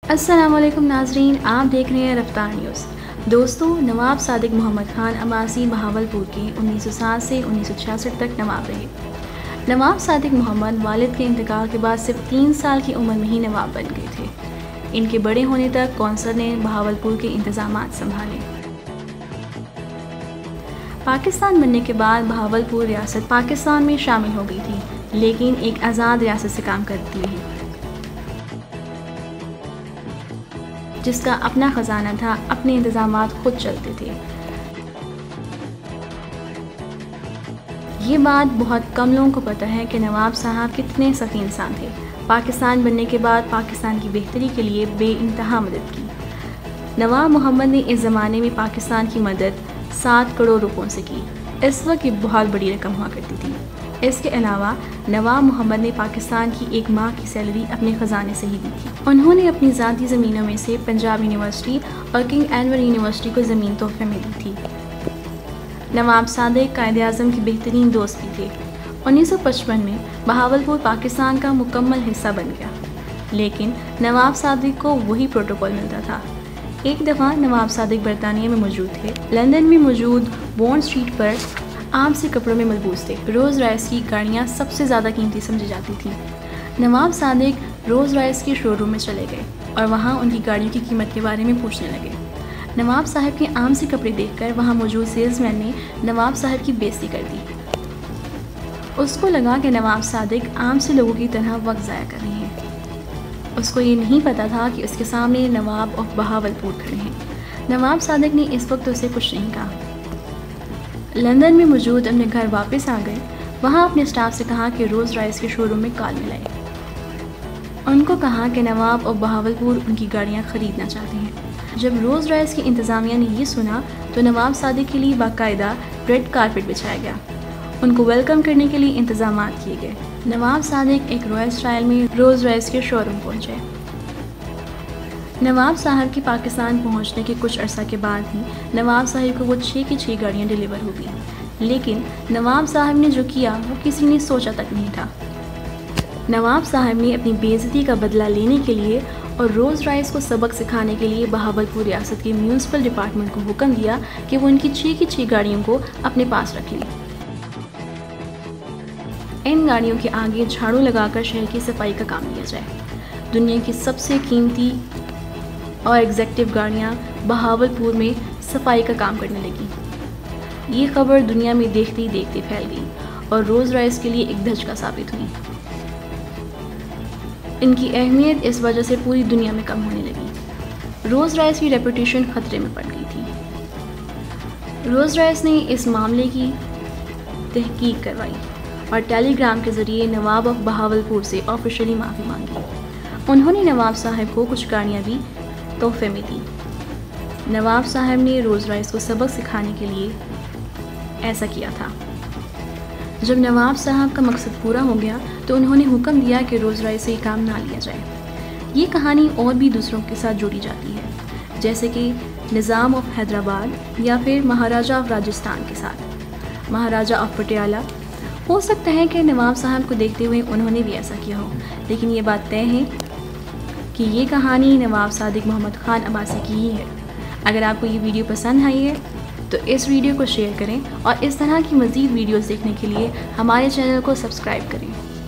السلام علیکم ناظرین، آپ دیکھ رہے ہیں رفتار نیوز۔ دوستوں، نواب صادق محمد خان عباسی بہاولپور کے 1907 سے 1966 تک نواب رہے۔ نواب صادق محمد والد کے انتقال کے بعد صرف 3 سال کی عمر میں ہی نواب بن گئے تھے۔ ان کے بڑے ہونے تک کونسل نے بہاولپور کے انتظامات سنبھالے۔ پاکستان بننے کے بعد بہاولپور ریاست پاکستان میں شامل ہو گئی تھی، لیکن ایک آزاد ریاست سے کام کرتی رہی، جس کا اپنا خزانہ تھا، اپنے انتظامات خود چلتے تھے۔ یہ بات بہت کم لوگوں کو پتہ ہے کہ نواب صاحب کتنے سخی انسان تھے۔ پاکستان بننے کے بعد پاکستان کی بہتری کے لیے بے انتہا مدد کی۔ نواب محمد نے اس زمانے میں پاکستان کی مدد 7 کروڑ روپوں سے کی۔ اس وقت یہ بہت بڑی رقم ہوا کرتی تھی۔ اس کے علاوہ نواب محمد نے پاکستان کی ایک ماہ کی سیلری اپنے خزانے سے ہی دی تھی۔ انہوں نے اپنی ذاتی زمینوں میں سے پنجاب یونیورسٹی اور کنگ ایڈورڈ یونیورسٹی کو زمین تحفے میں دی تھی۔ نواب صادق قائد اعظم کی بہترین دوست بھی تھے۔ 1955 میں بہاولپور پاکستان کا مکمل حصہ بن گیا، لیکن نواب صادق کو وہی پروٹوکول ملتا تھا۔ ایک دفعہ نواب صادق برطانیہ میں موجود تھے۔ لندن میں موجود بونڈ اسٹریٹ پر عام سے کپڑوں میں ملبوس تھے۔ رولز رائس کی گاڑیاں سب سے زیادہ قیمتی سمجھی جاتی تھیں۔ نواب صادق رولز رائس کے شو روم میں چلے گئے اور وہاں ان کی گاڑیوں کی قیمت کے بارے میں پوچھنے لگے۔ نواب صاحب کے عام سے کپڑے دیکھ کر وہاں موجود سیلز مین نے نواب صاحب کی بے عزتی کر دی۔ اس کو لگا کہ نواب صادق عام سے لوگوں کی طرح وقت ضائع کر رہے ہیں۔ اس کو یہ نہیں پتا تھا کہ اس کے سامنے نواب آف بہاولپور کھڑے ہیں۔ نواب صادق نے اس وقت اسے کچھ نہیں کہا۔ لندن میں موجود اپنے گھر واپس آ گئے۔ وہاں اپنے اسٹاف سے کہا کہ رولز رائس کے شو روم میں کال ملائے۔ ان کو کہا کہ نواب آف بہاولپور ان کی گاڑیاں خریدنا چاہتے ہیں۔ جب رولز رائس کی انتظامیہ نے یہ سنا تو نواب صادق کے لیے باقاعدہ ریڈ کارپٹ بچھایا گیا۔ ان کو ویلکم کرنے کے لیے انتظامات کیے گئے۔ نواب صادق ایک رائل اسٹائل میں رولز رائس کے شو روم پہنچے۔ نواب صاحب کے پاکستان پہنچنے کے کچھ عرصہ کے بعد ہی نواب صاحب کو وہ 6 کی 6 گاڑیاں ڈیلیور ہو گئیں، لیکن نواب صاحب نے جو کیا وہ کسی نے سوچا تک نہیں تھا۔ نواب صاحب نے اپنی بے عزتی کا بدلہ لینے کے لیے اور رولز رائس کو سبق سکھانے کے لیے بہاولپور ریاست کے میونسپل ڈپارٹمنٹ کو حکم دیا کہ وہ ان کی 6 کی 6 گاڑیوں کو اپنے پاس رکھ لیں۔ ان گاڑیوں کے آگے جھاڑو لگا کر شہر کی صفائی کا کام لیا جائے۔ دنیا کی سب سے قیمتی اور ایگزیکٹو گاڑیاں بہاولپور میں صفائی کا کام کرنے لگیں۔ یہ خبر دنیا میں دیکھتے ہی دیکھتے پھیل گئی اور رولز رائس کے لیے ایک دھچکا ثابت ہوئی۔ ان کی اہمیت اس وجہ سے پوری دنیا میں کم ہونے لگی۔ رولز رائس کی ریپوٹیشن خطرے میں پڑ گئی تھی۔ رولز رائس نے اس معاملے کی تحقیق کروائی اور ٹیلی گرام کے ذریعے نواب آف بہاولپور سے آفیشلی معافی مانگی۔ انہوں نے نواب صاحب کو کچھ گاڑیاں بھی تحفے میں دی۔ نواب صاحب نے رولز رائس کو سبق سکھانے کے لیے ایسا کیا تھا۔ جب نواب صاحب کا مقصد پورا ہو گیا تو انہوں نے حکم دیا کہ رولز رائس سے یہ کام نہ لیا جائے۔ یہ کہانی اور بھی دوسروں کے ساتھ جوڑی جاتی ہے، جیسے کہ نظام آف حیدرآباد یا پھر مہاراجہ آف راجستھان کے ساتھ مہاراجہ آف پٹیالہ۔ ہو سکتا ہے کہ نواب صاحب کو دیکھتے ہوئے انہوں نے بھی ایسا کیا ہو، لیکن یہ بات طے ہے کہ یہ کہانی نواب صادق محمد خان عباسی کی ہی ہے۔ اگر آپ کو یہ ویڈیو پسند آئی ہے تو اس ویڈیو کو شیئر کریں اور اس طرح کی مزید ویڈیوز دیکھنے کے لیے ہمارے چینل کو سبسکرائب کریں۔